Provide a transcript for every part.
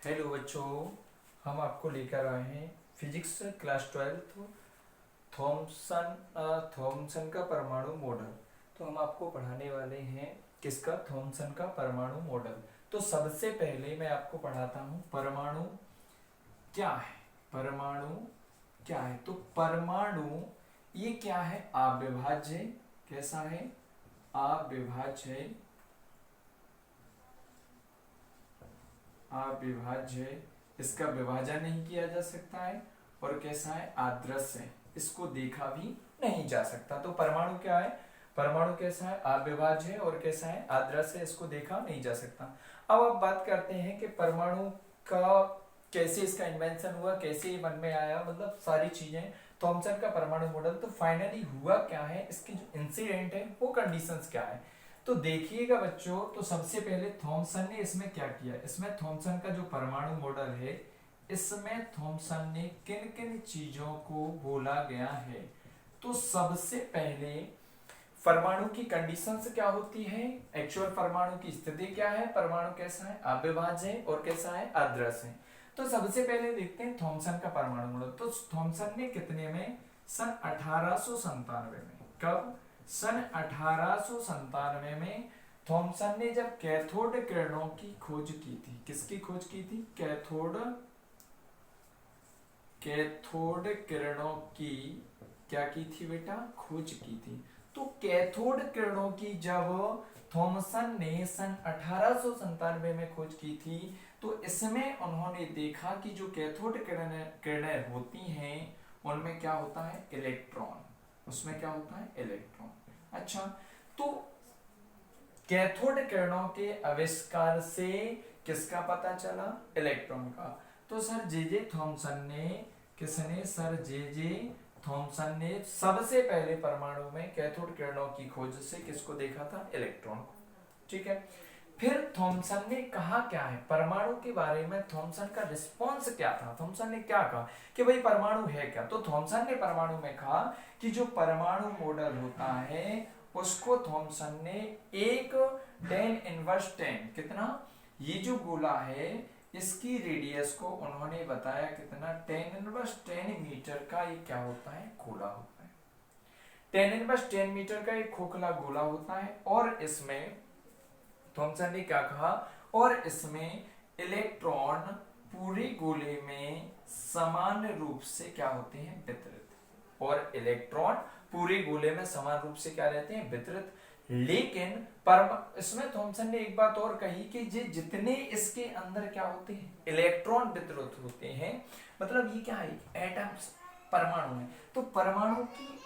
Hello बच्चों, हम आपको लेकर आए हैं फिजिक्स क्लास 12 थॉमसन का परमाणु मॉडल। तो हम आपको पढ़ाने वाले हैं किसका? थॉमसन का परमाणु मॉडल। तो सबसे पहले मैं आपको पढ़ाता हूँ परमाणु क्या है। परमाणु क्या है? तो परमाणु ये क्या है? अविभाज्य। कैसा है? अविभाज्य। अविभाज्य, इसका विभाजन नहीं किया जा सकता है। और कैसा है? आदर्श है, इसको देखा भी नहीं जा सकता। तो परमाणु क्या है? परमाणु कैसा है? अविभाज्य है। और कैसा है? आदर्श है, इसको देखा नहीं जा सकता। अब बात करते हैं कि परमाणु का कैसे इसका इन्वेंशन हुआ, कैसे ये मन में आया, मतलब सारी चीजें। थॉमसन का परमाणु मॉडल, तो फाइनली हुआ क्या है, इसकी जो इंसिडेंट है वो कंडीशंस क्या है। तो देखिएगा बच्चों, तो सबसे पहले थॉमसन ने इसमें क्या किया, इसमें थॉमसन का जो परमाणु मॉडल है इसमें थॉमसन ने किन किन चीजों को बोला गया है। तो सबसे पहले परमाणु की कंडीशंस क्या होती है, एक्चुअल परमाणु की स्थिति क्या है, परमाणु कैसा है? अविभाज्य है। और कैसा है? आदर्श है। तो सबसे पहले देखते हैं थॉमसन का परमाणु मॉडल। तो थॉमसन ने कितने में? सन 1897 में। कब? सन 1897 में थॉमसन ने जब कैथोड किरणों की खोज की थी। किसकी खोज की थी? कैथोड किरणों की क्या की थी बेटा? खोज की थी। तो कैथोड किरणों की जब थॉमसन ने सन 1897 में खोज की थी, तो इसमें उन्होंने देखा कि जो कैथोड किरणें होती हैं उनमें क्या होता है? इलेक्ट्रॉन। उसमें क्या होता है? इलेक्ट्रॉन। अच्छा, तो कैथोड किरणों के आविष्कार से किसका पता चला? इलेक्ट्रॉन का। तो सर जे जे थॉमसन ने, किसने? सर जे जे थॉमसन ने सबसे पहले परमाणु में कैथोड किरणों की खोज से किसको देखा था? इलेक्ट्रॉन को। ठीक है। फिर थॉमसन ने कहा क्या है परमाणु के बारे में, थॉमसन का रिस्पॉन्स क्या था? थॉमसन ने क्या कहा कि भाई परमाणु है क्या? तो थॉमसन ने परमाणु में कहा कि जो परमाणु मॉडल होता है उसको थॉमसन ने एक 10^10, कितना? ये जो गोला है इसकी रेडियस को उन्होंने बताया कितना? 10^10 मीटर का ये क्या होता है? गोला होता है। 10^10 मीटर का एक खोखला गोला होता है। और इसमें थॉमसन ने क्या कहा? और इसमें इलेक्ट्रॉन पूरे गोले में समान रूप से क्या होते हैं? वितरित। और इलेक्ट्रॉन पूरे गोले में समान रूप से क्या रहते हैं? वितरित। लेकिन इसमें थॉमसन ने एक बात और कही कि जितने इसके अंदर क्या होते हैं? इलेक्ट्रॉन वितरित होते हैं, मतलब ये क्या है? एटम्स, परमाणु है। तो परमाणु की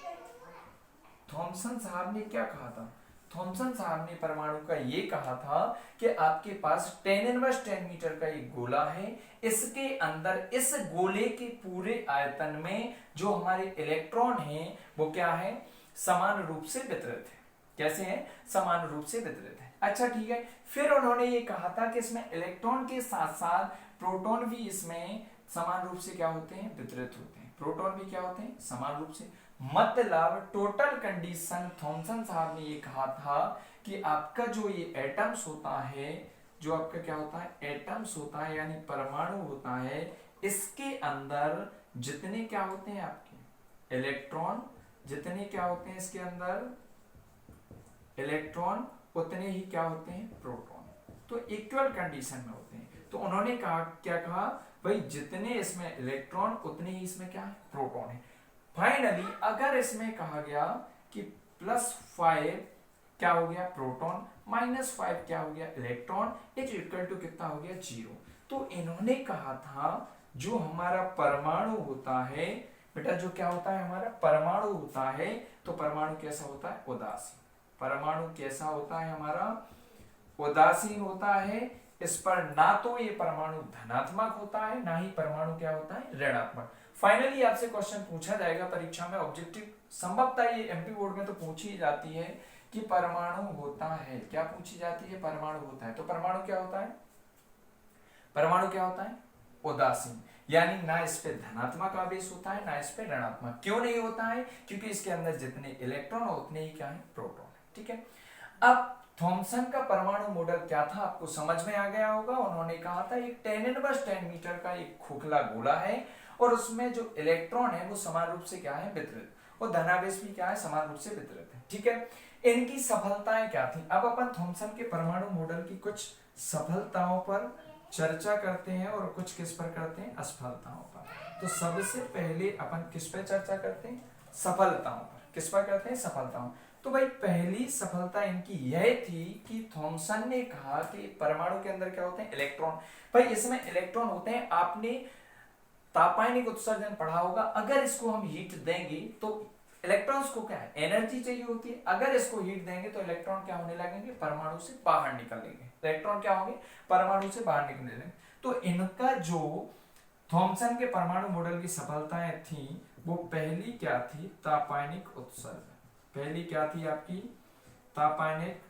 थॉमसन साहब ने क्या कहा था? थॉमसन साहब ने परमाणु का ये कहा था कि आपके पास 10^10 मीटर का एक गोला है, इसके अंदर इस गोले के पूरे आयतन में जो हमारे इलेक्ट्रॉन हैं वो क्या है? समान रूप से वितरित है। कैसे है? समान रूप से वितरित है। अच्छा ठीक है। फिर उन्होंने ये कहा था कि इसमें इलेक्ट्रॉन के साथ साथ प्रोटॉन भी इसमें समान रूप से क्या होते हैं? वितरित होते हैं। प्रोटॉन भी क्या होते हैं? समान रूप से। मतलब टोटल कंडीशन थॉमसन साहब ने ये कहा था कि आपका जो ये एटम्स होता है, जो आपका क्या होता है? एटम्स होता है यानी परमाणु होता है, इसके अंदर जितने क्या होते हैं? आपके इलेक्ट्रॉन, जितने क्या होते हैं इसके अंदर इलेक्ट्रॉन, उतने ही क्या होते हैं? प्रोटॉन। तो इक्वल कंडीशन में होते हैं। तो उन्होंने कहा, क्या कहा भाई? जितने इसमें इलेक्ट्रॉन उतने ही इसमें क्या है? प्रोटॉन है। फाइनली अगर इसमें कहा गया कि +5 क्या हो गया? प्रोटॉन, -5 क्या हो गया? इलेक्ट्रॉन, इज इक्वल टू कितना हो गया? 0। तो इन्होंने कहा था जो हमारा परमाणु होता है बेटा, जो क्या होता है? हमारा परमाणु होता है, तो परमाणु कैसा होता है? उदासीन। परमाणु कैसा होता है? हमारा उदासीन होता है। इस पर ना तो ये परमाणु धनात्मक होता है, ना ही परमाणु क्या होता है? ऋणात्मक। फाइनली आपसे क्वेश्चन पूछा जाएगा परीक्षा में, ऑब्जेक्टिव, संभवतः ये एमपी बोर्ड में तो पूछी जाती है कि परमाणु होता है, क्या पूछी जाती है? परमाणु होता है। तो परमाणु क्या होता है? परमाणु क्या होता है? उदासीन। यानी ना इस पे धनात्मक आवेश होता है, ना इस पे ऋणात्मक। क्यों नहीं होता है? क्योंकि इसके अंदर जितने इलेक्ट्रॉन हो उतने ही क्या है? प्रोटॉन। ठीक है। अब थॉमसन का परमाणु मॉडल क्या था आपको समझ में आ गया होगा। उन्होंने कहा था एक 10^10 मीटर का एक खोखला गोला है और उसमें जो इलेक्ट्रॉन है वो समान रूप से क्या है वितरित, और धनावेश भी क्या है समान रूप से वितरित है। ठीक है, इनकी सफलताएं क्या थी। अब अपन थॉमसन के परमाणु मॉडल की कुछ सफलताओं पर चर्चा करते हैं और कुछ किस पर करते हैं, असफलताओं पर। तो सबसे पहले अपन किस पर चर्चा करते हैं, सफलताओं पर। किस पर करते हैं, सफलताओं। तो भाई पहली सफलता इनकी यह थी कि थॉमसन ने कहा कि परमाणु के अंदर क्या होते हैं, इलेक्ट्रॉन। भाई इसमें इलेक्ट्रॉन होते हैं, आपने तापायनिक उत्सर्जन पढ़ा होगा। अगर इसको हम हीट देंगे तो इलेक्ट्रॉन्स को क्या है, एनर्जी चाहिए होती है। अगर इसको हीट देंगे तो इलेक्ट्रॉन क्या होने लगेंगे, परमाणु से बाहर निकलेंगे। इलेक्ट्रॉन क्या होंगे, परमाणु से बाहर निकलने लगेंगे। तो इनका जो थॉमसन के परमाणु मॉडल की सफलताएं थी वो पहली क्या थी, तापायनिक उत्सर्जन। पहली क्या थी आपकी, तापायनिक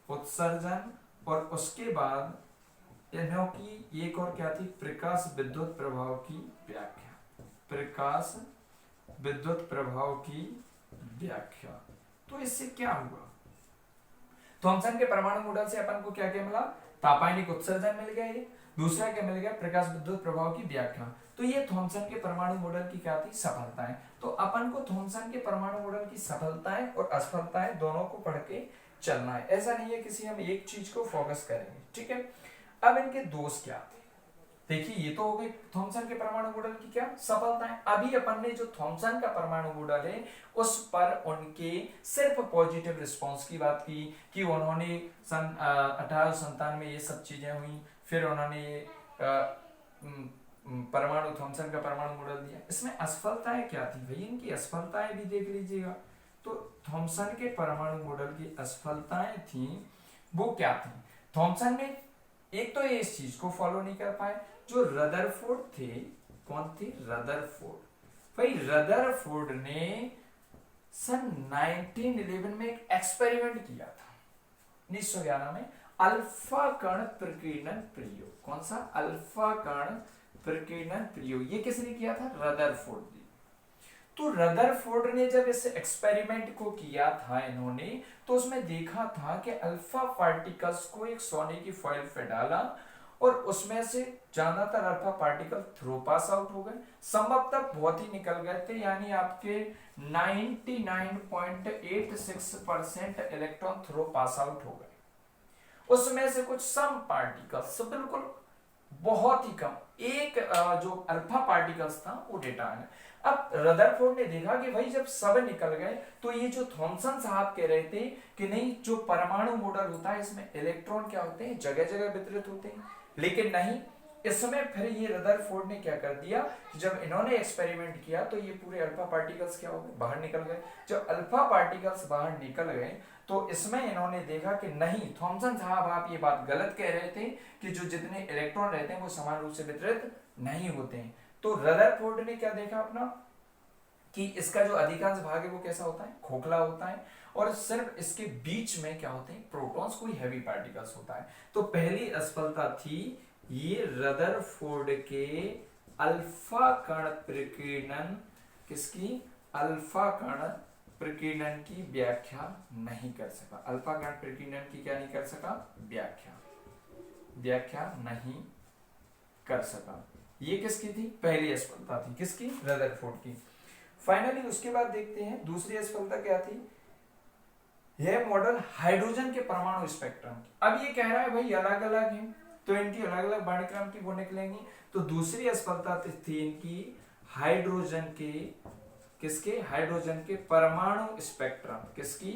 उत्सर्जन। और उसके बाद इन्हों की एक और क्या थी, प्रकाश विद्युत प्रभाव की व्याख्या। प्रकाश विद्युत प्रभाव की व्याख्या। तो इससे क्या हुआ, थॉमसन के परमाणु मॉडल से अपन को क्या क्या मिला, तापायनिक उत्सर्जन मिल गया, ये दूसरा क्या मिल गया, प्रकाश विद्युत प्रभाव की व्याख्या। तो ये थॉमसन के परमाणु मॉडल की क्या थी, सफलताएं। तो अपन को थॉमसन के परमाणु मॉडल की सफलताएं और असफलताएं दोनों को पढ़ के चलना है। ऐसा नहीं है किसी हम एक चीज को फोकस करेंगे। ठीक है, अब इनके दोष क्या थे, देखिए ये तो हो गई थॉमसन के परमाणु मॉडल की क्या सफलताएं। अभी अपन ने जो थॉमसन का परमाणु मॉडल है उस पर उनके सिर्फ पॉजिटिव रिस्पांस की बात की कि उन्होंने सन 1897 में ये सब चीजें हुई, फिर उन्होंने परमाणु थॉमसन का परमाणु मॉडल दिया। इसमें असफलताएं क्या थी भाई, इनकी असफलताएं भी देख लीजिएगा। तो थॉमसन के परमाणु मॉडल की असफलताएं थी वो क्या थी, थॉमसन ने एक तो ये इस चीज को फॉलो नहीं कर पाए, जो रदरफोर्ड थे, कौन थे, रदरफोर्ड। भाई रदरफोर्ड ने सन 1911 में एक एक्सपेरिमेंट किया था, 1911 में, अल्फा कण प्रकीर्णन प्रयोग। कौन सा, अल्फा कण प्रकीर्णन प्रयोग। ये किसने किया था, रदरफोर्ड ने। तो रदरफोर्ड ने जब इस एक्सपेरिमेंट को किया था इन्होंने, तो उसमें देखा था कि अल्फा पार्टिकल्स को एक सोने की फॉइल पे डाला और उसमें से ज्यादातर alpha particle through pass out हो गए, संभवतः बहुत ही निकल गए थे, यानी आपके 99.86% इलेक्ट्रॉन थ्रो पास आउट हो गए। उसमें से कुछ सम पार्टिकल्स, बिल्कुल बहुत ही कम, एक जो अल्फा पार्टिकल्स था वो डेटा आया। अब रदरफोर्ड ने देखा कि भाई जब सब निकल गए तो ये जो थॉमसन साहब कह रहे थे कि नहीं, जो परमाणु मॉडल होता है इसमें इलेक्ट्रॉन क्या होते हैं, जगह जगह वितरित होते हैं, लेकिन नहीं। इस समय फिर ये रदरफोर्ड ने क्या कर दिया, जब इन्होंने एक्सपेरिमेंट किया तो ये पूरे अल्फा पार्टिकल्स क्या हो गए, बाहर निकल गए। जब अल्फा पार्टिकल्स बाहर निकल गए तो इसमें इन्होंने देखा कि नहीं, थॉमसन साहब आप ये बात गलत कह रहे थे कि जो जितने इलेक्ट्रॉन रहते हैं वो समान रूप से वितरित नहीं होते हैं। तो रदरफोर्ड ने क्या देखा अपना, कि इसका जो अधिकांश भाग है वो कैसा होता है, खोखला होता है, और सिर्फ इसके बीच में क्या होते हैं, प्रोटॉन्स, कोई हैवी पार्टिकल्स होता है। तो पहली असफलता थी ये रदरफोर्ड के अल्फा कण प्रकीर्णन, किसकी, अल्फा कण प्रकीर्णन की व्याख्या नहीं कर सका। अल्फा कण प्रकीर्णन की क्या नहीं कर सका, व्याख्या नहीं कर सका। ये किसकी थी, पहली असफलता थी, किसकी, रदरफोर्ड की। फाइनली उसके बाद देखते हैं दूसरी असफलता क्या थी, यह मॉडल हाइड्रोजन के परमाणु स्पेक्ट्रम। अब ये कह रहा है भाई अलग अलग है तो इनकी अलग अलग वर्णक्रम की वो निकलेंगी। तो दूसरी असफलता थी इनकी हाइड्रोजन के, किसके, हाइड्रोजन के परमाणु स्पेक्ट्रम, किसकी,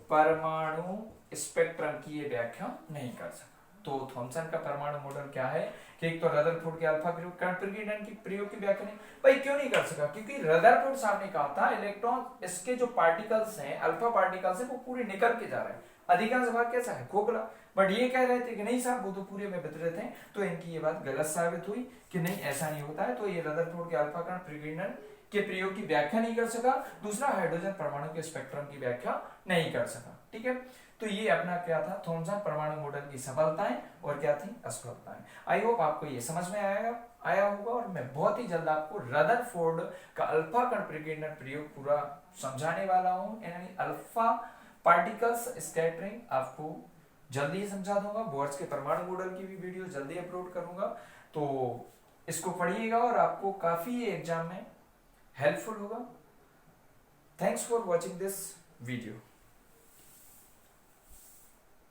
परमाणु स्पेक्ट्रम की ये व्याख्या नहीं कर सका। तो थॉमसन का परमाणु मॉडल क्या है कि एक तो रदरफोर्ड के अल्फा कण प्रकीर्णन की प्रयोग की व्याख्या नहीं, भाई क्यों नहीं कर सका, क्योंकि रदरफोर्ड साहब ने कहा था इलेक्ट्रॉन, इसके जो पार्टिकल्स हैं, अल्फा पार्टिकल्स हैं, वो पूरे निकल के जा रहे हैं, अधिकांश भाग कैसा है, खोखला। बट ये कह रहे थे कि नहीं साहब वो तो पूरे में वितरित हैं। तो इनकी ये बात गलत साबित हुई कि नहीं ऐसा नहीं होता है। तो ये रदरफोर्ड के अल्फा कण प्रकीर्णन के प्रयोग की व्याख्या नहीं कर सका, दूसरा हाइड्रोजन परमाणु के स्पेक्ट्रम की व्याख्या नहीं कर सका। ठीक है, तो ये अपना क्या था, थॉमसन परमाणु मॉडल की सफलताएं और क्या थी, असफलताएं। आई होप आपको ये समझ में आया होगा, और मैं बहुत ही जल्द आपको रदरफोर्ड का अल्फा कण प्रकीर्णन प्रयोग पूरा समझाने वाला हूं, यानी अल्फा पार्टिकल्स स्कैटरिंग आपको जल्दी ही समझा दूंगा। बोर्ड्स के परमाणु मॉडल की भी वीडियो जल्दी अपलोड करूंगा, तो इसको पढ़िएगा और आपको काफी एग्जाम में हेल्पफुल होगा। Thanks for watching this video.